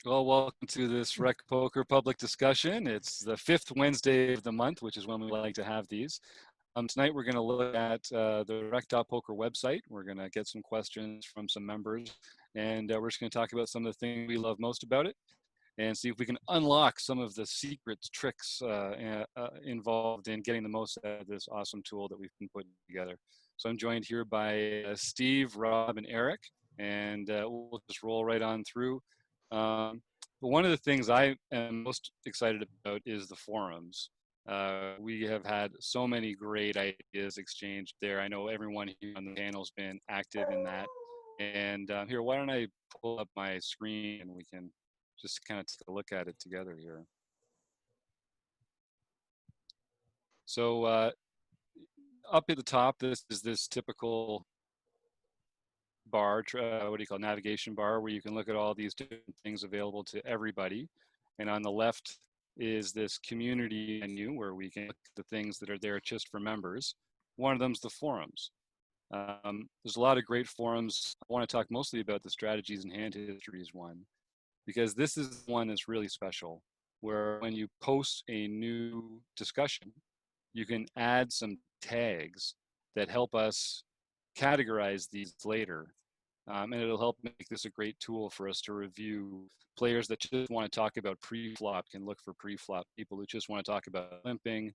Well, welcome to this RecPoker public discussion. It's the fifth Wednesday of the month, which is when we like to have these. Tonight we're going to look at the Rec.Poker website. We're going to get some questions from some members, and we're just going to talk about some of the things we love most about it and see if we can unlock some of the secret tricks involved in getting the most out of this awesome tool that we've been putting together. So I'm joined here by Steve, Rob, and Eric, and we'll just roll right on through. But one of the things I am most excited about is the forums. We have had so many great ideas exchanged there. I know everyone here on the panel has been active in that. And here, why don't I pull up my screen and we can just kind of take a look at it together here. So up at the top, this is this typical bar, what do you call it, navigation bar, where you can look at all these different things available to everybody. And on the left is this community menu where we can look at the things that are there just for members. One of them is the forums. There's a lot of great forums. I want to talk mostly about the strategies and hand histories one, because this is one that's really special, where when you post a new discussion, you can add some tags that help us categorize these later. And it'll help make this a great tool for us to review. Players that just want to talk about pre-flop can look for pre-flop. People who just want to talk about limping,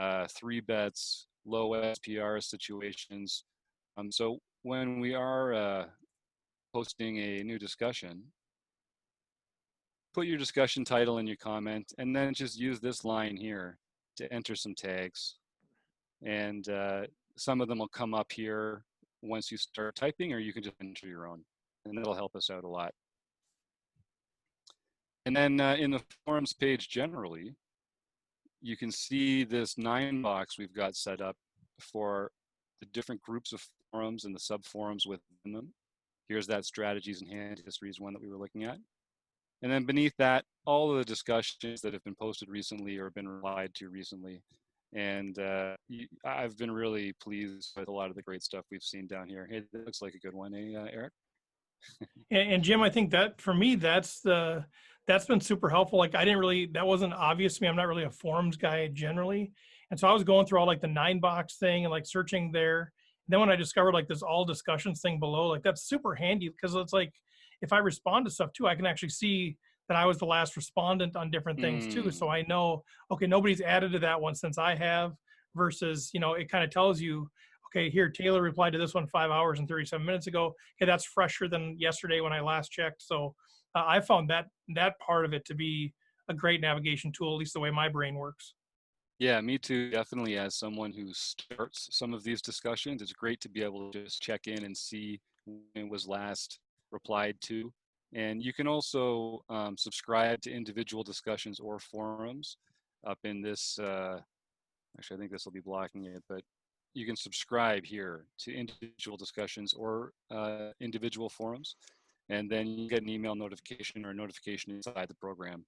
3-bets, low SPR situations. So when we are posting a new discussion, put your discussion title in your comment, and then just use this line here to enter some tags. And some of them will come up here once you start typing, or you can just enter your own, and that'll help us out a lot. And then in the forums page generally, you can see this 9 box we've got set up for the different groups of forums and the sub-forums within them. Here's that strategies and hand histories one that we were looking at. And then beneath that, all of the discussions that have been posted recently or been replied to recently. And I've been really pleased with a lot of the great stuff we've seen down here. It looks like a good one, Eric? And Jim, I think that for me, that's been super helpful. Like that wasn't obvious to me. I'm not really a forums guy generally. And so I was going through all like the 9-box thing and like searching there. And then when I discovered like this all discussions thing below, like that's super handy, because it's like, if I respond to stuff too, I can actually see that I was the last respondent on different things too. So I know, okay, nobody's added to that one since I have, versus, it kind of tells you, okay, here, Taylor replied to this one 5 hours and 37 minutes ago. Okay, that's fresher than yesterday when I last checked. So I found that part of it to be a great navigation tool, at least the way my brain works. Yeah, me too. Definitely, as someone who starts some of these discussions, it's great to be able to just check in and see when it was last replied to. And you can also subscribe to individual discussions or forums up in this. Actually, I think this will be blocking it, but you can subscribe here to individual discussions or individual forums. And then you get an email notification or a notification inside the program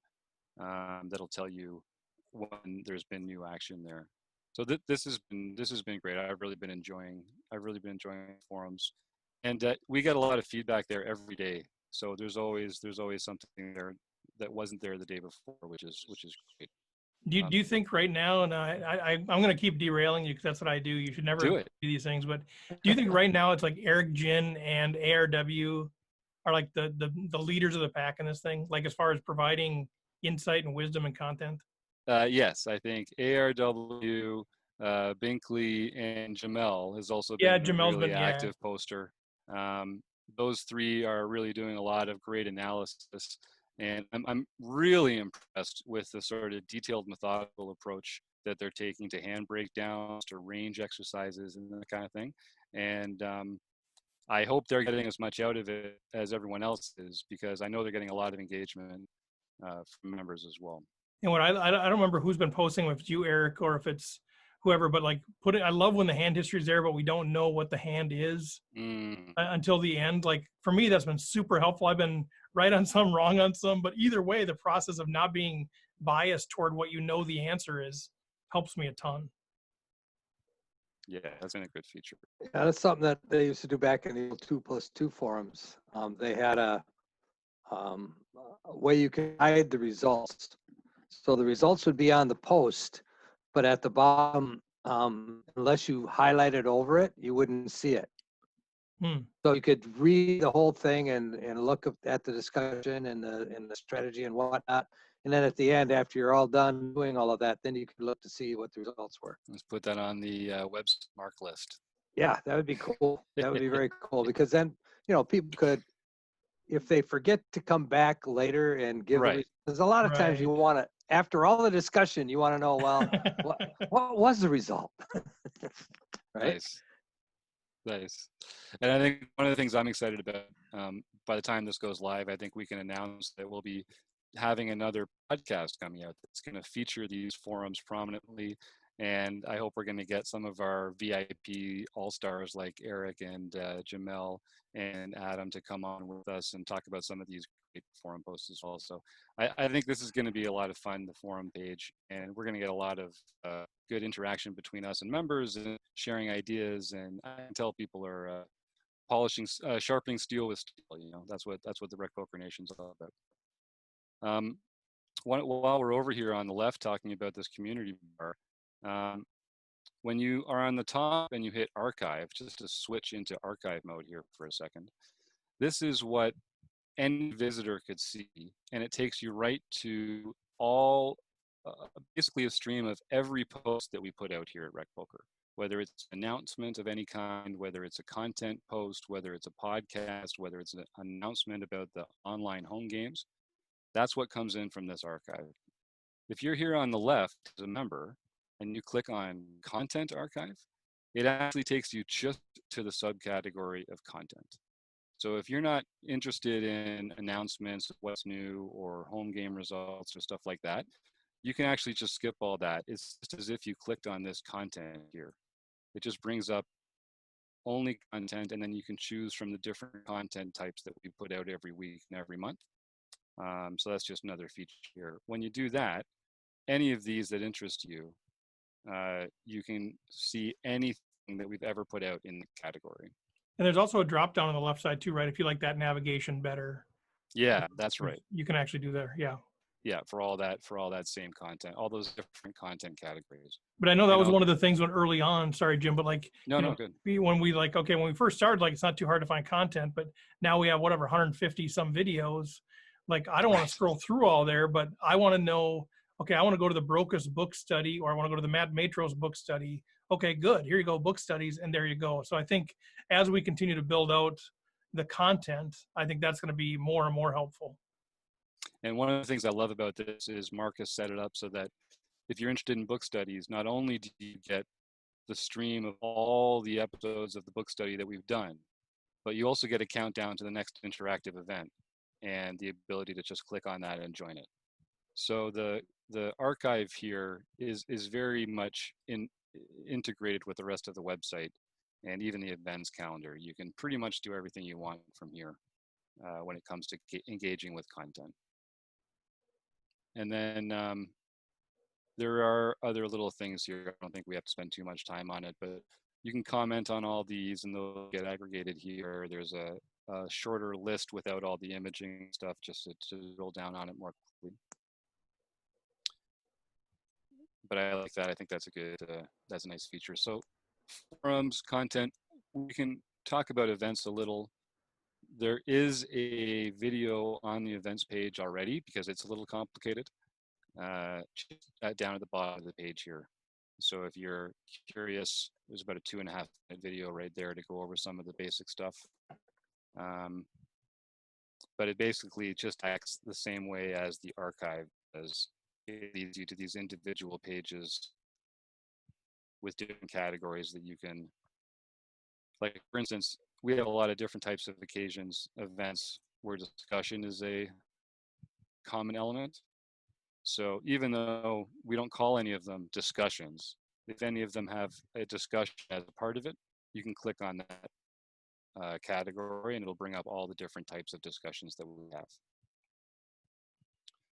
that'll tell you when there's been new action there. So this has been great. I've really been enjoying forums, and we get a lot of feedback there every day. So there's always something there that wasn't there the day before, which is great. Do you think right now, and I'm going to keep derailing you because that's what I do. You should never do these things, but do you think right now it's like Eric Jin and ARW are like the leaders of the pack in this thing, like as far as providing insight and wisdom and content? Yes, I think ARW, Binkley, and Jamel has also been a really active poster. Those 3 are really doing a lot of great analysis, and I'm really impressed with the sort of detailed, methodical approach that they're taking to hand breakdowns, to range exercises, and that kind of thing. And I hope they're getting as much out of it as everyone else is, because I know they're getting a lot of engagement from members as well. And what I don't remember who's been posting, if it's you, Eric, or if it's whoever, but like I love when the hand history is there, but we don't know what the hand is until the end. Like for me, that's been super helpful. I've been right on some, wrong on some, but either way, the process of not being biased toward what you know the answer is helps me a ton. Yeah, that's been a good feature. Yeah, that's something that they used to do back in the 2+2 forums. They had a way you can hide the results. So the results would be on the post, but at the bottom, unless you highlighted over it, you wouldn't see it. Hmm. So you could read the whole thing and look at the discussion and the strategy and whatnot. And then at the end, after you're all done doing all of that, then you can look to see what the results were. Let's put that on the website mark list. Yeah, that would be cool. That would be very cool because then, people could, if they forget to come back later and give Right. there's a lot of times Right. you want to, after all the discussion, you want to know, well, what was the result? Right? Nice. Nice. And I think one of the things I'm excited about, by the time this goes live, I think we can announce that we'll be having another podcast coming out that's going to feature these forums prominently. And I hope we're going to get some of our VIP all-stars like Eric and Jamel and Adam to come on with us and talk about some of these great forum posts as well. So I think this is going to be a lot of fun, the forum page, and we're going to get a lot of good interaction between us and members and sharing ideas. And I can tell people are sharpening steel with steel. That's what the RecPoker Nation's all about. While we're over here on the left talking about this community bar, when you are on the top and you hit archive, just to switch into archive mode here for a second, this is what any visitor could see, and it takes you right to all, basically a stream of every post that we put out here at RecPoker, whether it's an announcement of any kind, whether it's a content post, whether it's a podcast, whether it's an announcement about the online home games. That's what comes in from this archive. If you're here on the left as a member and you click on Content Archive, it actually takes you just to the subcategory of content. So if you're not interested in announcements of what's new or home game results or stuff like that, you can actually just skip all that. It's just as if you clicked on this content here. It just brings up only content, and then you can choose from the different content types that we put out every week and every month. So that's just another feature here. When you do that, any of these that interest you, you can see anything that we've ever put out in the category. And there's also a drop down on the left side too, right? If you like that navigation better. Yeah, that's right. You can actually do there. Yeah. Yeah, for all that same content, all those different content categories. But I know that was one of the things when early on, sorry, Jim, but like, good. When we when we first started, like, it's not too hard to find content, but now we have 150 some videos. Like, I don't want to scroll through all there, but I want to know, okay, I want to go to the Broca's book study, or I want to go to the Matt Matros book study. Okay, good. Here you go, book studies, and there you go. So I think as we continue to build out the content, I think that's going to be more and more helpful. And one of the things I love about this is Marcus set it up so that if you're interested in book studies, not only do you get the stream of all the episodes of the book study that we've done, but you also get a countdown to the next interactive event and the ability to just click on that and join it. So the archive here is very much integrated with the rest of the website and even the events calendar. You can pretty much do everything you want from here when it comes to engaging with content. And then there are other little things here. I don't think we have to spend too much time on it, but you can comment on all these and they'll get aggregated here. There's a shorter list without all the imaging stuff, just to drill down on it more quickly. But I like that. I think that's that's a nice feature. So forums, content, we can talk about events a little. There is a video on the events page already because it's a little complicated. Down at the bottom of the page here. So if you're curious, there's about a 2.5-minute video right there to go over some of the basic stuff. But it basically just acts the same way as the archive does. It leads you to these individual pages with different categories that you can, like, for instance, we have a lot of different types of occasions, events where discussion is a common element. So even though we don't call any of them discussions, if any of them have a discussion as a part of it, you can click on that category and it'll bring up all the different types of discussions that we have.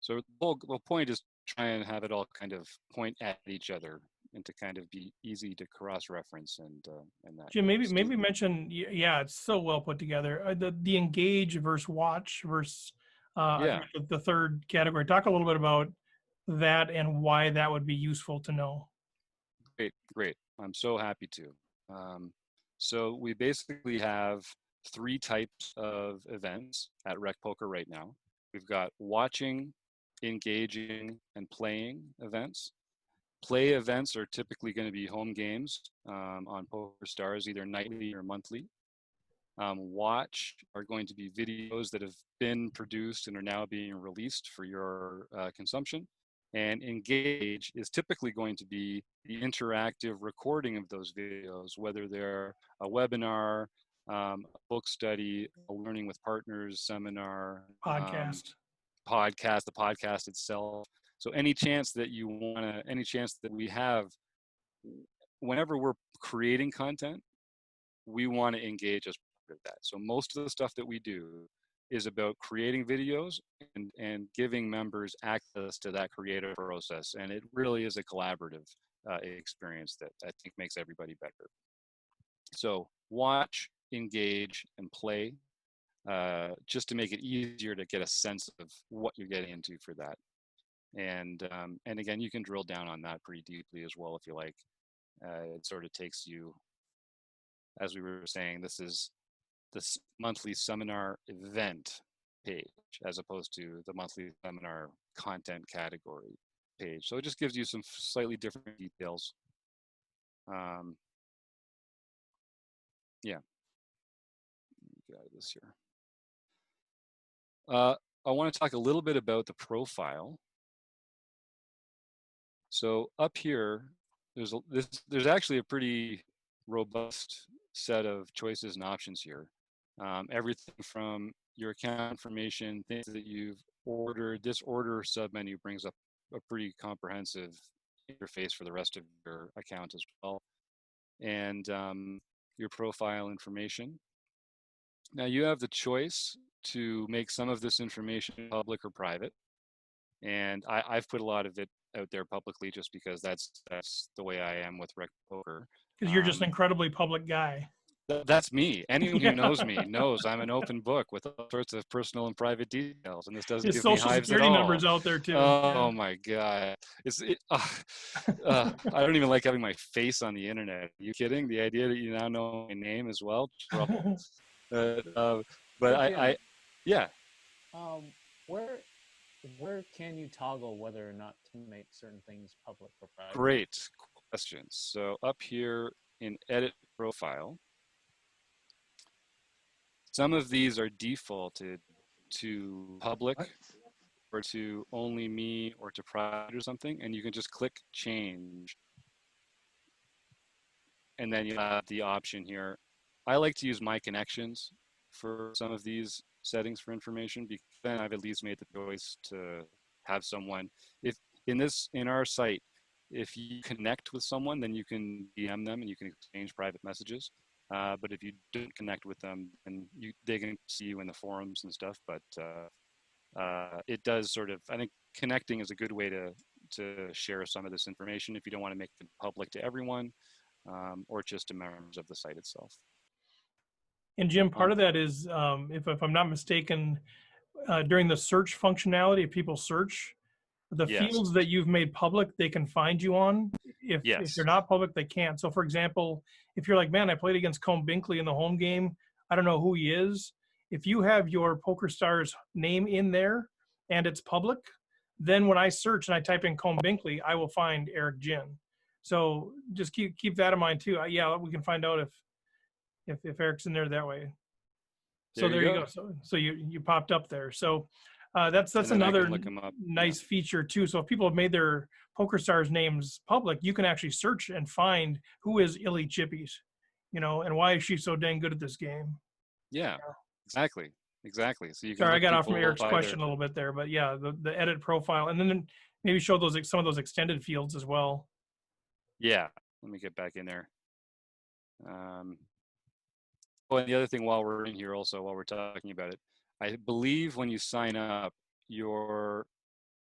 So the point is try and have it all kind of point at each other and to kind of be easy to cross-reference and that. Jim, maybe mention, yeah, it's so well put together. The engage versus watch versus I Yeah. forget the third category. Talk a little bit about that and why that would be useful to know. Great, great. I'm so happy to. So we basically have three types of events at RecPoker right now. We've got watching, engaging, and playing events. Play events are typically going to be home games on Poker Stars, either nightly or monthly. Watch are going to be videos that have been produced and are now being released for your consumption. And engage is typically going to be the interactive recording of those videos, whether they're a webinar, a book study, a learning with partners seminar, Podcast. the podcast itself. So any chance that you want to, any chance that we have, whenever we're creating content, we want to engage as part of that. So most of the stuff that we do is about creating videos and giving members access to that creative process. And it really is a collaborative experience that I think makes everybody better. So watch, engage, and play just to make it easier to get a sense of what you're getting into for that. And again, you can drill down on that pretty deeply as well if you like. It sort of takes you, as we were saying, this is this monthly seminar event page as opposed to the monthly seminar content category page. So it just gives you some slightly different details. Yeah, get out of this here. I want to talk a little bit about the profile. So up here, there's actually a pretty robust set of choices and options here. Everything from your account information, things that you've ordered. This order submenu brings up a pretty comprehensive interface for the rest of your account as well. And your profile information. Now you have the choice to make some of this information public or private. And I've put a lot of it out there publicly just because that's the way I am with RecPoker. Because you're just an incredibly public guy. That's me. Anyone Yeah. who knows me knows I'm an open book with all sorts of personal and private details, and this doesn't His give me social hives at security all. number's out there too. Oh my god, I don't even like having my face on the internet. Are you kidding? The idea that you now know my name as well, trouble. But yeah. Where can you toggle whether or not to make certain things public or private? Great questions. So up here in edit profile, some of these are defaulted to public or to only me or to private or something, and you can just click change. And then you have the option here. I like to use my connections for some of these settings for information, because then I've at least made the choice to have someone, if in our site, if you connect with someone, then you can DM them and you can exchange private messages. But if you don't connect with them, then they can see you in the forums and stuff. But it does sort of, I think connecting is a good way to share some of this information if you don't want to make it public to everyone, or just to members of the site itself. And Jim, part of that is, if I'm not mistaken, during the search functionality, if people search, the Yes. fields that you've made public, they can find you on. If they're not public, they can't. So for example, if you're like, man, I played against Combe Binkley in the home game, I don't know who he is. If you have your PokerStars name in there and it's public, then when I search and I type in Combe Binkley, I will find Eric Jin. So just keep that in mind too. Yeah, we can find out if Eric's in there that way. So there you go. So you popped up there. So that's another nice feature too. So if people have made their PokerStars names public, you can actually search and find who is Illy Chippies, and why is she so dang good at this game? Yeah, exactly. So you can. Sorry, I got off from Eric's question a little bit there, but yeah, the edit profile, and then maybe show some of those extended fields as well. Yeah, let me get back in there. Oh, and the other thing while we're in here also, while we're talking about it, I believe when you sign up, your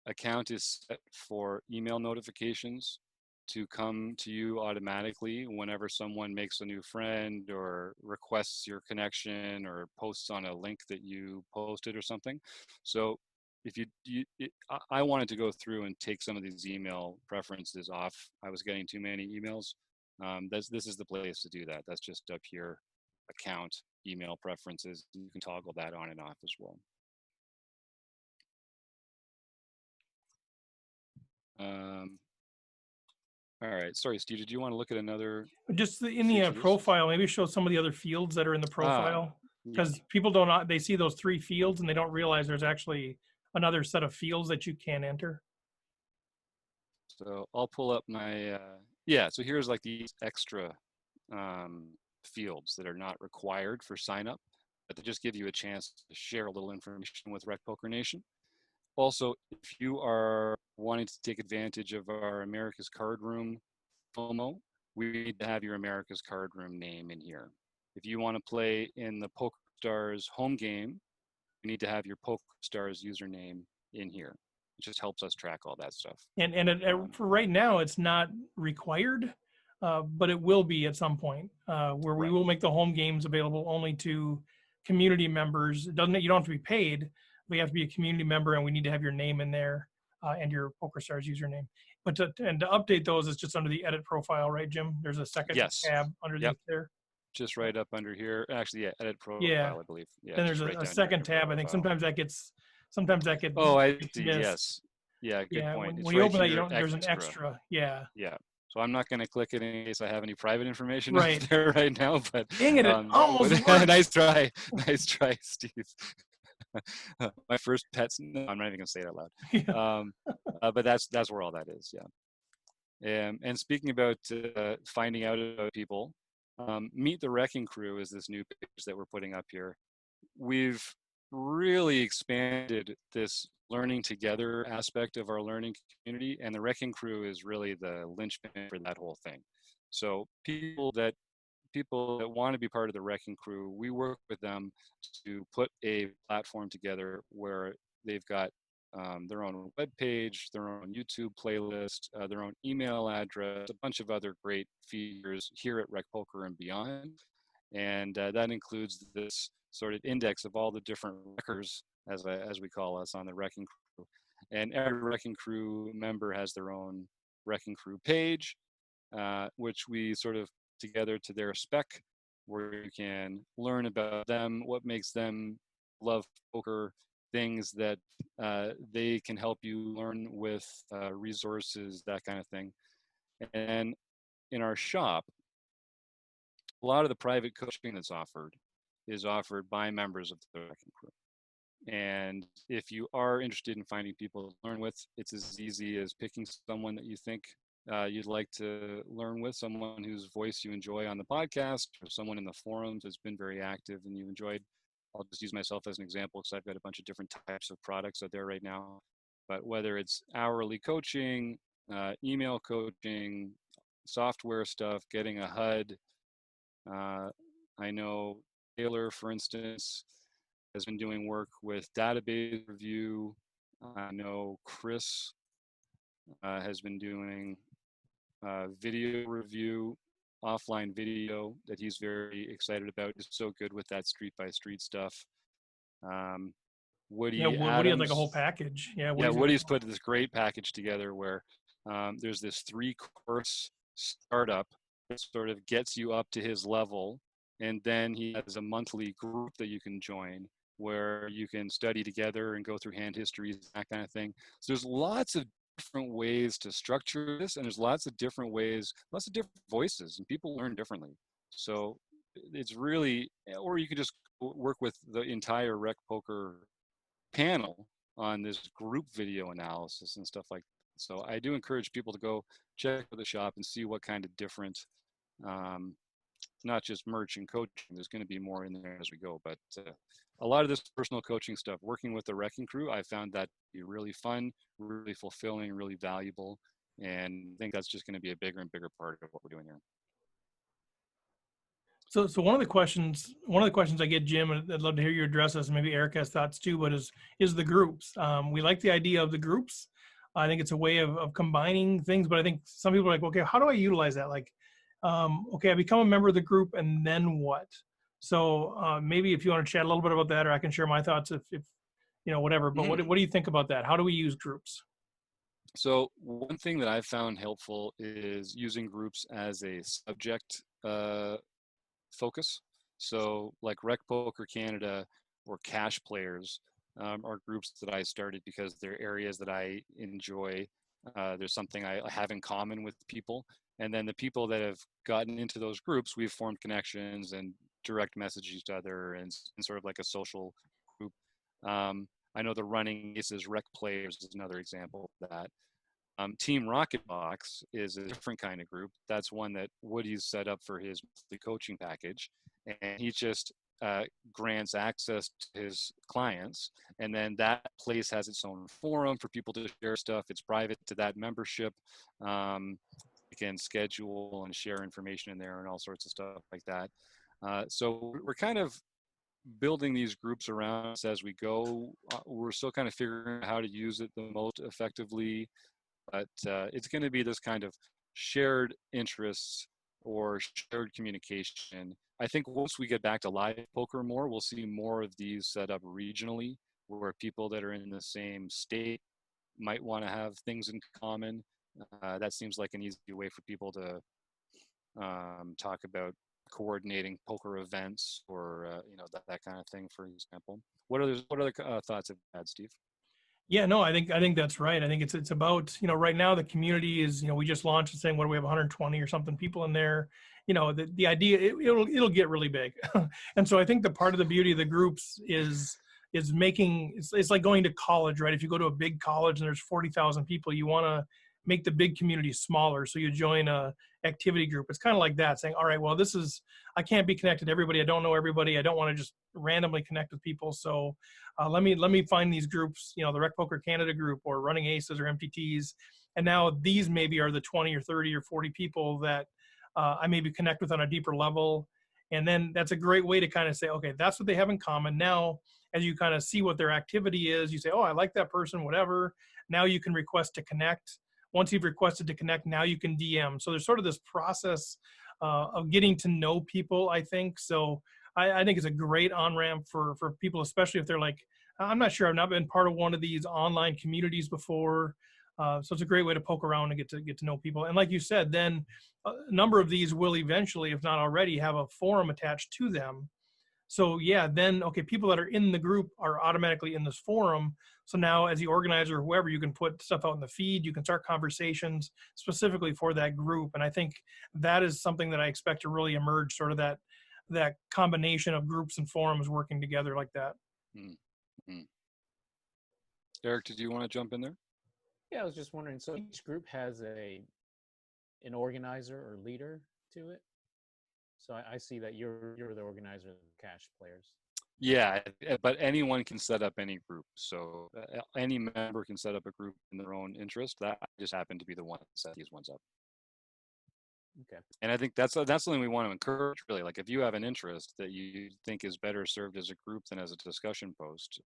account is set for email notifications to come to you automatically whenever someone makes a new friend or requests your connection or posts on a link that you posted or something. So if I wanted to go through and take some of these email preferences off. I was getting too many emails. This is the place to do that. That's just up here, account, email preferences. You can toggle that on and off as well. All right, sorry, Steve, did you want to look at another? Just in the feature list? profile, maybe show some of the other fields that are in the profile, Yeah. because people don't, they see those 3 fields and they don't realize there's actually another set of fields that you can enter. So I'll pull up my, yeah, so here's like these extra fields that are not required for sign up, but they just give you a chance to share a little information with RecPoker Nation. Also, if you are wanting to take advantage of our America's Card Room FOMO, we need to have your America's Card Room name in here. If you want to play in the PokerStars home game, you need to have your PokerStars username in here. It just helps us track all that stuff. And for right now, it's not required, but it will be at some point, where we Right. will make the home games available only to community members. You don't have to be paid, but you have to be a community member, and we need to have your name in there and your PokerStars username. But to update those, it's just under the edit profile, right, Jim? There's a second tab underneath there. Just right up under here. Actually, yeah, edit profile, Yeah. I believe. Yeah. Then there's right a second tab. I think sometimes that gets Oh, I see. missed. Yes. Yeah. Good point. When you open that, you don't. There's an extra. Yeah. Yeah. So I'm not going to click it in case I have any private information Right. out there right now. But dang it! It almost worked. Nice try. Nice try, Steve. My first pet's. No, I'm not even going to say it out loud. Yeah. But that's where all that is. Yeah. And speaking about finding out about people, Meet the Wrecking Crew is this new page that we're putting up here. We've really expanded this learning together aspect of our learning community, and the Wrecking Crew is really the linchpin for that whole thing. So people that want to be part of the Wrecking Crew, we work with them to put a platform together where they've got their own web page, their own YouTube playlist, their own email address, a bunch of other great features here at RecPoker and beyond. And that includes this sort of index of all the different wreckers, as we call us, on the Wrecking Crew. And every Wrecking Crew member has their own Wrecking Crew page, which we sort of together to their spec, where you can learn about them, what makes them love poker, things that they can help you learn with, resources, that kind of thing. And in our shop, a lot of the private coaching that's offered is offered by members of the Wrecking Crew. And if you are interested in finding people to learn with, it's as easy as picking someone that you think you'd like to learn with, someone whose voice you enjoy on the podcast, or someone in the forums that's been very active and you enjoyed. I'll just use myself as an example because I've got a bunch of different types of products out there right now. But whether it's hourly coaching, email coaching, software stuff, getting a HUD. I know Taylor, for instance, has been doing work with database review. I know Chris has been doing video review, offline video that he's very excited about. He's so good with that street by street stuff. Woody Woody has Adams, like a whole package. Yeah, Woody's put this great package together where there's this 3-course startup that sort of gets you up to his level. And then he has a monthly group that you can join where you can study together and go through hand histories, that kind of thing. So there's lots of different ways to structure this, and there's lots of different ways, lots of different voices, and people learn differently. So it's really, or you can just work with the entire RecPoker panel on this group video analysis and stuff like that. So I do encourage people to go check the shop and see what kind of different, not just merch and coaching, there's going to be more in there as we go, but a lot of this personal coaching stuff, working with the Wrecking Crew, I found that to be really fun, really fulfilling, really valuable, and I think that's just going to be a bigger and bigger part of what we're doing here. So one of the questions I get, Jim, and I'd love to hear you address this, and maybe Eric has thoughts too, but is the groups. We like the idea of the groups, I think it's a way of combining things, but I think some people are like, okay, how do I utilize that? Like, okay, I become a member of the group and then what? So maybe if you want to chat a little bit about that, or I can share my thoughts if whatever, but Mhm. what do you think about that? How do we use groups? So one thing that I've found helpful is using groups as a subject focus. So like RecPoker Canada or Cash Players are groups that I started because they're areas that I enjoy. There's something I have in common with people. And then the people that have gotten into those groups, we've formed connections and direct message each other and sort of like a social group. I know the Running Aces Rec Players is another example of that. Team Rocket Box is a different kind of group. That's one that Woody's set up for his monthly coaching package, and he just grants access to his clients, and then that place has its own forum for people to share stuff. It's private to that membership. You can schedule and share information in there and all sorts of stuff like that. So we're kind of building these groups around us as we go. We're still kind of figuring out how to use it the most effectively, but it's going to be this kind of shared interests or shared communication. I think once we get back to live poker more, we'll see more of these set up regionally where people that are in the same state might want to have things in common. That seems like an easy way for people to talk about coordinating poker events or that kind of thing, for example. What other thoughts have you had, Steve? Yeah, no, I think that's right. I think it's about, right now the community is, we just launched and saying, what do we have, 120 or something people in there. The idea, it'll get really big. And so I think the part of the beauty of the groups is making, it's like going to college, right? If you go to a big college and there's 40,000 people, you want to make the big community smaller. So you join a activity group. It's kind of like that, saying, all right, well, I can't be connected to everybody. I don't know everybody. I don't want to just randomly connect with people. So let me find these groups, the RecPoker Canada group or Running Aces or MTTs, and now these maybe are the 20 or 30 or 40 people that I maybe connect with on a deeper level, and then that's a great way to kind of say, okay, that's what they have in common. Now, as you kind of see what their activity is, you say, oh, I like that person, whatever. Now you can request to connect. Once you've requested to connect, now you can DM. So there's sort of this process of getting to know people, I think. So I think it's a great on-ramp for people, especially if they're like, I'm not sure, I've not been part of one of these online communities before. So it's a great way to poke around and get to know people. And like you said, then a number of these will eventually, if not already, have a forum attached to them. So yeah, then, okay, people that are in the group are automatically in this forum. So now as the organizer or whoever, you can put stuff out in the feed, you can start conversations specifically for that group. And I think that is something that I expect to really emerge, sort of that combination of groups and forums working together like that. Mm-hmm. Eric, did you want to jump in there? Yeah, I was just wondering. So each group has an organizer or leader to it. So I see that you're the organizer of the Cash Players. Yeah, but anyone can set up any group. So any member can set up a group in their own interest. That I just happened to be the one that set these ones up. Okay. And I think that's something we want to encourage, really. Like if you have an interest that you think is better served as a group than as a discussion post,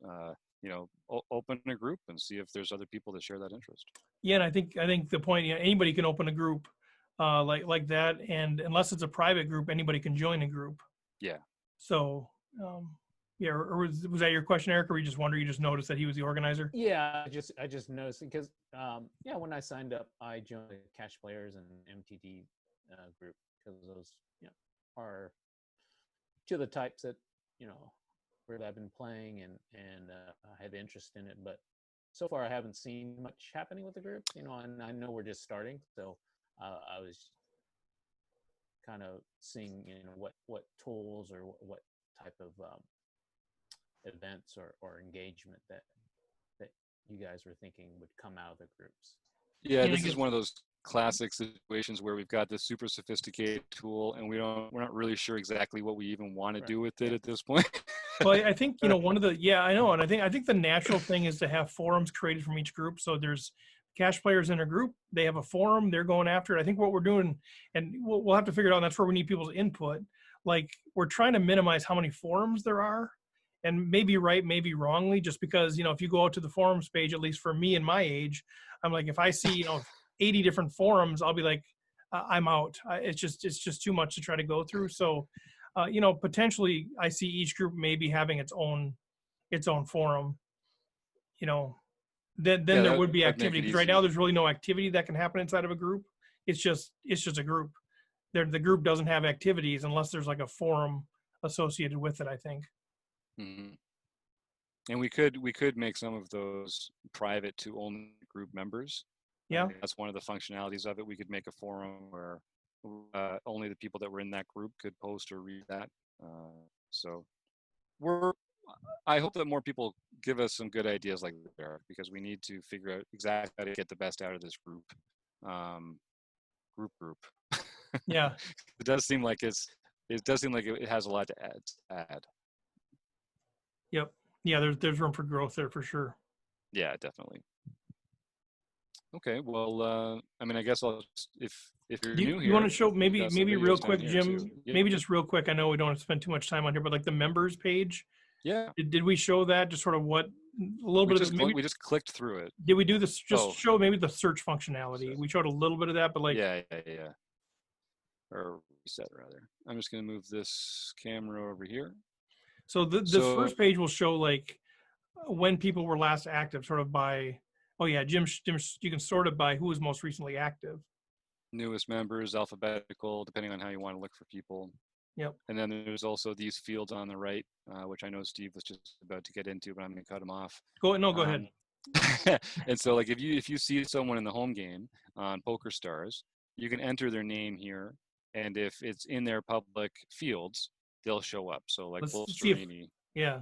open a group and see if there's other people that share that interest. Yeah, and I think the point, anybody can open a group like that, and unless it's a private group, anybody can join a group. Yeah. So yeah, or was that your question, Eric, or you just noticed that he was the organizer? Yeah, I just noticed because when I signed up, I joined the Cash Players and MTD group because those are two of the types that where I've been playing and I had interest in it, but so far I haven't seen much happening with the groups, and I know we're just starting, so I was kind of seeing what tools or what type of events or engagement that you guys were thinking would come out of the groups. Yeah, this is one of those classic situations where we've got this super sophisticated tool and we're not really sure exactly what we even want to do with it at this point. Well, I think I know, and I think the natural thing is to have forums created from each group. So there's Cash Players in a group, they have a forum, they're going after it. I think what we're doing, and we'll have to figure it out, and that's where we need people's input. Like, we're trying to minimize how many forums there are, and maybe right, maybe wrongly, just because, you know, if you go out to the forums page, at least for me and my age, I'm like, if I see, you know, 80 different forums, I'll be like, I'm out. It's just too much to try to go through. So, you know, potentially I see each group maybe having its own forum, you know, then Yeah, there that would be would make activity, it because right easy. now there's really no activity that can happen inside of a group. It's just a group. The group doesn't have activities unless there's like a forum associated with it, I think. Mhm. And we could make some of those private to only group members. Yeah. That's one of the functionalities of it. We could make a forum where only the people that were in that group could post or read that. So I hope that more people give us some good ideas like that, because we need to figure out exactly how to get the best out of this group. Group. Yeah. It does seem like it has a lot to add. Yep. Yeah. There's room for growth there for sure. Yeah, definitely. Okay, well, I mean, I guess I'll just, if you're new You want to here, show we've got some maybe real videos down quick, here Jim? too. Yeah, Maybe just real quick. I know we don't have to spend too much time on here, but like the members page, yeah. did we show that? Just sort of what a little We bit just of maybe we just clicked through it. did we do this? Just Oh, show maybe the search functionality. We showed a little bit of that, but like yeah. Or reset rather. I'm just gonna move this camera over here. so this So first page will show like when people were last active, sort of by. Oh yeah, Jim, you can sort it by who was most recently active. newest members, alphabetical, depending on how you want to look for people. Yep. And then there's also these fields on the right, which I know Steve was just about to get into, but I'm gonna cut him off. Go ahead. And so, like, if you see someone in the home game on Poker Stars, you can enter their name here, and if it's in their public fields, they'll show up. So, like, Let's Wolf see if Storini. yeah.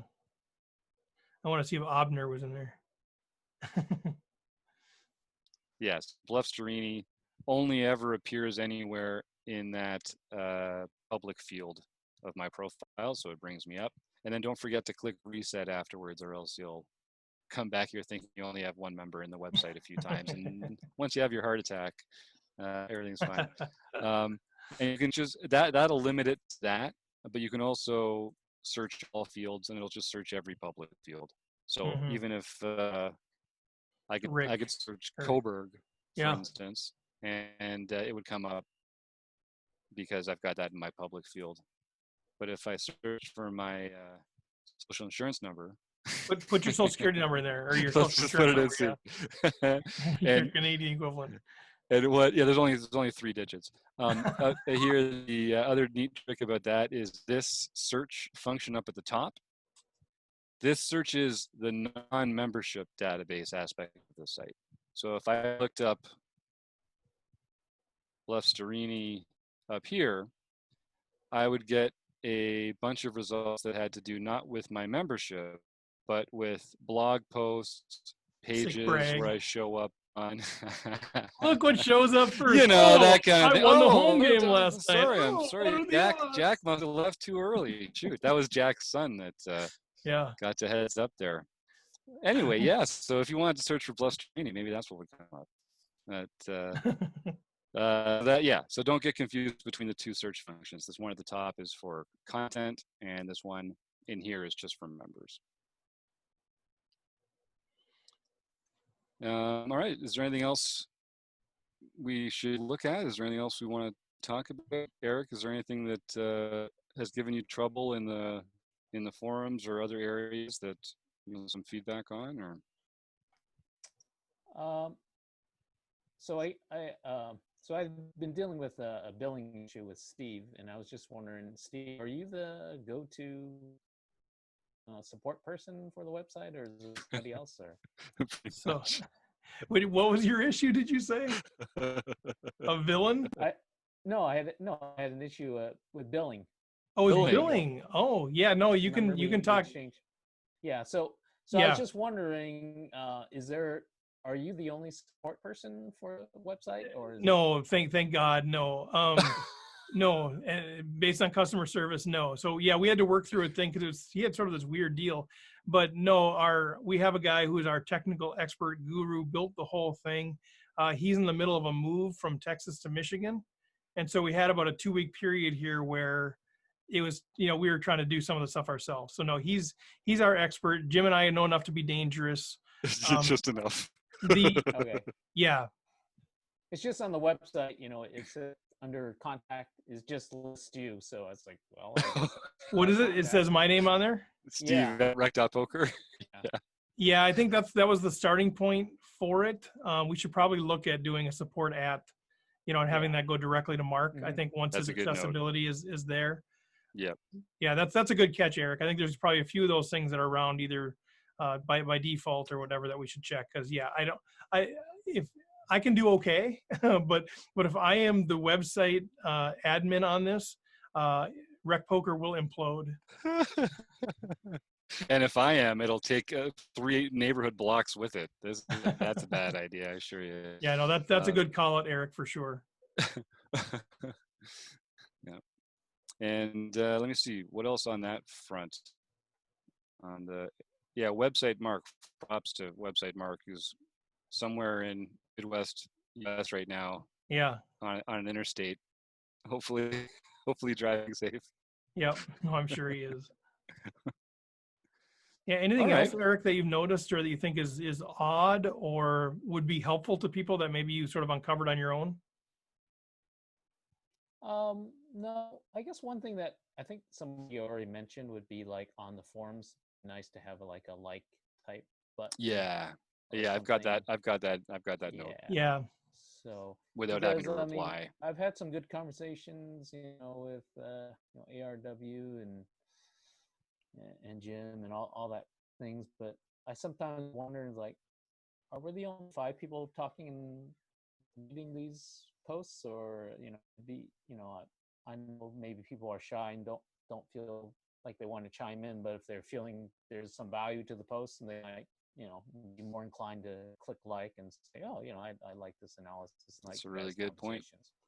I want to see if Abner was in there. Yes, Bluff Storini only ever appears anywhere in that public field of my profile, so it brings me up. And then don't forget to click reset afterwards, or else you'll come back here thinking you only have one member in the website a few times. And once you have your heart attack, everything's fine. And you can just, that'll limit it to that, but you can also search all fields and it'll just search every public field. So even if I could search Coburg, for instance, and it would come up because I've got that in my public field. But if I search for my social insurance number, put your social security number in there, or your let's social just insurance put it number. in. Your Canadian equivalent. And what? Yeah, there's only 3 digits. Here, the other neat trick about that is this search function up at the top. This searches the non-membership database aspect of the site. So if I looked up Bluff Storini up here, I would get a bunch of results that had to do not with my membership, but with blog posts, pages where I show up on. Look what shows up first. You know, that kind of I thing. won the home game last night. I'm sorry. Jack must have left too early. Shoot, that was Jack's son that got to heads up there. Anyway, yes. So if you wanted to search for Bluff Storini, maybe that's what would come up. So don't get confused between the 2 search functions. This one at the top is for content, and this one in here is just for members. All right, is there anything else we should look at? Is there anything else we want to talk about? Eric, is there anything that has given you trouble in the forums or other areas that you want some feedback on? Or so I've been dealing with a billing issue with Steve, and I was just wondering, Steve, are you the go-to support person for the website, or is it somebody else? Or so, wait, what was your issue? Did you say a villain? I had an issue with billing. Oh, with billing. Oh, yeah. No, you can talk. Exchange. Yeah. So I was just wondering, are you the only support person for the website, or no? Thank God, no. No, based on customer service, no. So yeah, we had to work through a thing because he had sort of this weird deal. But no, we have a guy who is our technical expert guru, built the whole thing. He's in the middle of a move from Texas to Michigan, and so we had about a 2-week period here where it was, we were trying to do some of the stuff ourselves. So no, he's our expert. Jim and I know enough to be dangerous. Just enough. The Okay. yeah, It's just on the website, it's under contact is just list you. So it's like, well, I guess what is it? It contact. says my name on there. Steve Yeah. at Rec.Poker. Yeah, I think that was the starting point for it. We should probably look at doing a support at, and having that go directly to Mark. I Mhm. think once That's his a good note. accessibility is there. Yep. Yeah, that's a good catch, Eric. I think there's probably a few of those things that are around either by default or whatever that we should check. Because yeah, if I can do okay, but if I am the website admin on this, RecPoker will implode. And if I am, it'll take 3 neighborhood blocks with it. That's a bad idea, I assure you. Yeah, no, that's a good call out, Eric, for sure. Yeah. And let me see what else on that front. On the website Mark. Props to website Mark, who's somewhere in Midwest US right now Yeah. on an interstate. Hopefully driving safe. Yep. No, I'm sure he is. Yeah. Anything All else, right. Eric, that you've noticed or that you think is odd or would be helpful to people that maybe you sort of uncovered on your own? No, I guess one thing that I think some you already mentioned would be like on the forums, nice to have a like type button. Yeah. or Yeah, I've got that. something. I've got that note Yeah. So without having to because, I mean, reply. I've had some good conversations, with ARW and Jim and all that things, but I sometimes wonder like, are we the only 5 people talking and reading these posts, or I know maybe people are shy and don't feel like they want to chime in, but if they're feeling there's some value to the post, and they might be more inclined to click like and say, oh, I like this analysis. That's a really good point.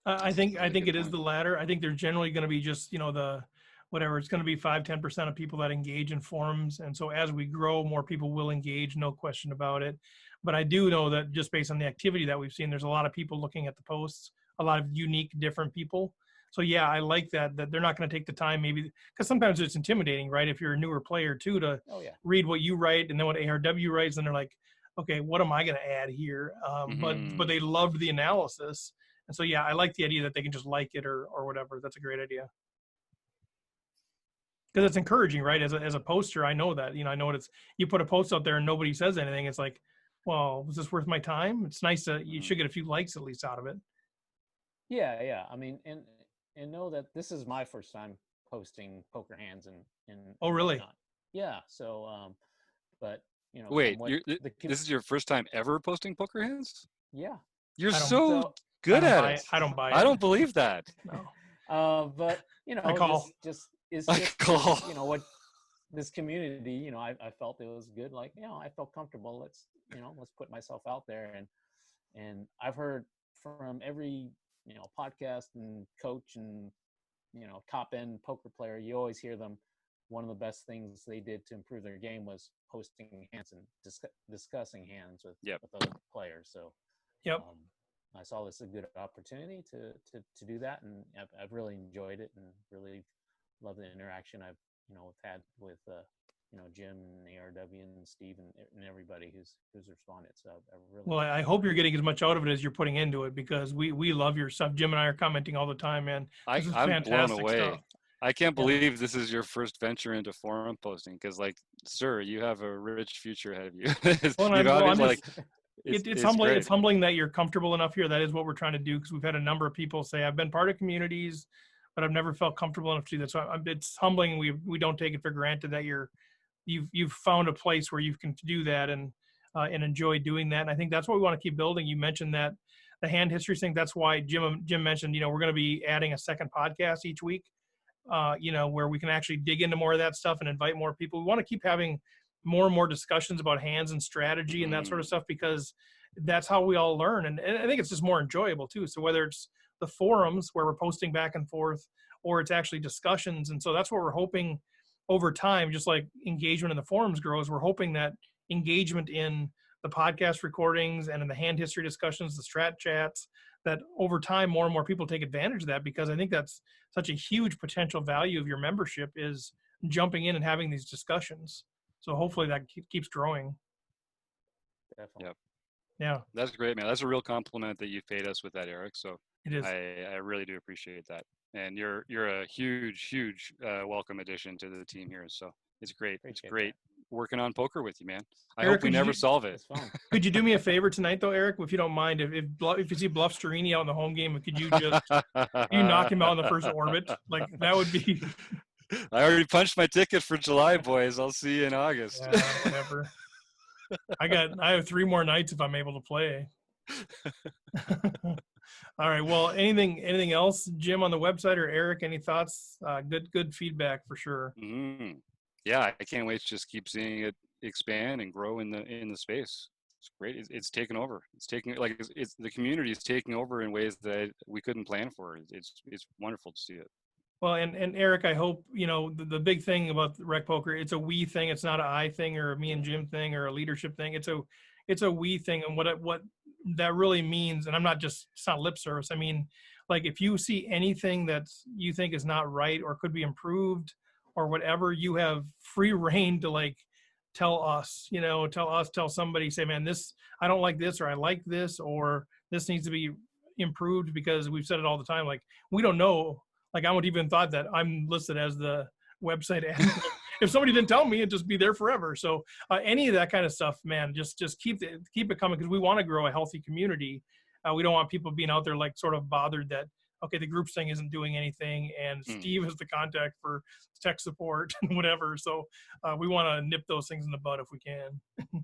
I think Really good it is point. the latter. I think there's generally going to be just, the whatever, it's going to be 5-10% of people that engage in forums. And so as we grow, more people will engage, no question about it. But I do know that just based on the activity that we've seen, there's a lot of people looking at the posts, a lot of unique, different people. So yeah, I like that they're not going to take the time, maybe because sometimes it's intimidating, right? If you're a newer player too, to read what you write and then what ARW writes, and they're like, okay, what am I going to add here? But they loved the analysis. And so, yeah, I like the idea that they can just like it or whatever. That's a great idea. Because it's encouraging, right? As a poster, I know that, I know what it's, you put a post out there and nobody says anything. It's like, well, was this worth my time? It's nice to, you should get a few likes at least out of it. Yeah. I mean, and know that this is my first time posting poker hands and Oh, really? whatnot. Yeah. So, but wait, this is your first time ever posting poker hands? Yeah. You're so good at it. I don't buy it. I don't believe that. No. But I call. What this community, I felt it was good. Like, I felt comfortable. Let's put myself out there. And I've heard from every, podcast and coach and, top end poker player, you always hear them. One of the best things they did to improve their game was posting hands and discussing hands with other players. So, I saw this as a good opportunity to do that, and I've really enjoyed it and really love the interaction I've had with Jim and ARW and Steve and everybody who's responded. So I really I hope you're getting as much out of it as you're putting into it, because we love your stuff. Jim and I are commenting all the time, man. This is I'm blown fantastic away. stuff. I can't believe this is your first venture into forum posting, because, like, sir, you have a rich future ahead of you. It's humbling. It's humbling that you're comfortable enough here. That is what we're trying to do, because we've had a number of people say, I've been part of communities, but I've never felt comfortable enough to do that. So it's humbling. We don't take it for granted that you've found a place where you can do that and enjoy doing that. And I think that's what we want to keep building. You mentioned that the hand history thing. That's why Jim mentioned, we're going to be adding a second podcast each week, where we can actually dig into more of that stuff and invite more people. We want to keep having more and more discussions about hands and strategy and that sort of stuff, because that's how we all learn. And I think it's just more enjoyable too. So whether it's the forums where we're posting back and forth, or it's actually discussions. And so that's what we're hoping over time, just like engagement in the forums grows, we're hoping that engagement in the podcast recordings and in the hand history discussions, the strat chats, that over time, more and more people take advantage of that, because I think that's such a huge potential value of your membership is jumping in and having these discussions. So hopefully that keeps growing. Definitely. Yep. Yeah, That's great, man. That's a real compliment that you paid us with that, Eric. So it is. I really do appreciate that. And you're a huge welcome addition to the team here. So it's great. It's Appreciate great working on poker with you, man. I Eric, hope we could never you- solve it. It's fun. Could you do me a favor tonight, though, Eric, if you don't mind? If you see Bluff Sterini out in the home game, could you just you knock him out in the first orbit? Like that would be. I already punched my ticket for July, boys. I'll see you in August. Yeah, whatever. I have 3 more nights if I'm able to play. All right. Well, anything else, Jim, on the website, or Eric? Any thoughts? Good feedback for sure. Yeah, I can't wait to just keep seeing it expand and grow in the space. It's great. It's taken over. It's taking it's the community is taking over in ways that we couldn't plan for. It's wonderful to see it. Well, and Eric, I hope, the big thing about RecPoker, it's a we thing. It's not an I thing or a me and Jim thing or a leadership thing. It's a we thing. And what that really means, and it's not lip service. I mean, like if you see anything that you think is not right or could be improved or whatever, you have free reign to tell us, tell somebody, say, man, I don't like this, or I like this, or this needs to be improved, because we've said it all the time. Like, we don't know. Like, I wouldn't even thought that I'm listed as the website admin. If somebody didn't tell me, it'd just be there forever. So any of that kind of stuff, man, just keep it coming, because we want to grow a healthy community. We don't want people being out there sort of bothered that, okay, the groups thing isn't doing anything, and Steve is the contact for tech support and whatever. So we want to nip those things in the bud if we can.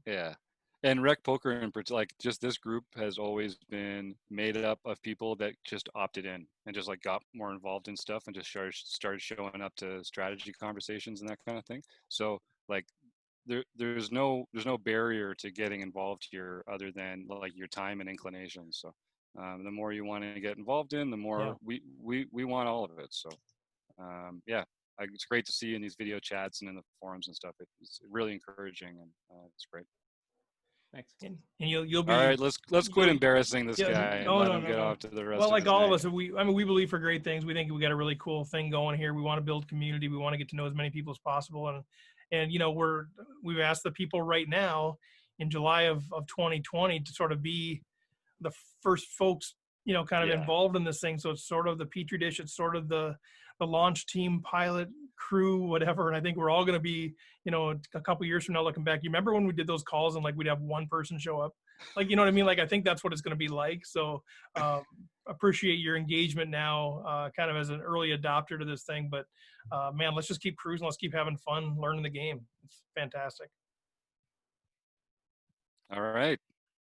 Yeah. And RecPoker in particular, just this group has always been made up of people that just opted in and just got more involved in stuff and just started showing up to strategy conversations and that kind of thing. So there's no barrier to getting involved here other than your time and inclination. So the more you want to get involved in, the more we want all of it. So it's great to see you in these video chats and in the forums and stuff. It's really encouraging, and it's great. Thanks. And you'll be All right. Let's quit embarrassing this guy and let him get no. off to the rest. Well, of like his all night. of us, we believe for great things. We think we got a really cool thing going here. We want to build community. We want to get to know as many people as possible. And we've asked the people right now in July of 2020 to sort of be the first folks, kind of involved in this thing. So it's sort of the petri dish. It's sort of the launch team, pilot, crew, whatever. And I think we're all going to be, a couple years from now looking back. You remember when we did those calls and we'd have one person show up? You know what I mean? I think that's what it's going to be like. So appreciate your engagement now, kind of as an early adopter to this thing. But man, let's just keep cruising. Let's keep having fun, learning the game. It's fantastic. All right.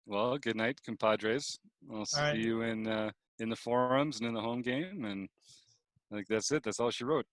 Well, good night, compadres. I'll see you in the forums and in the home game. And I think that's it. That's all she wrote.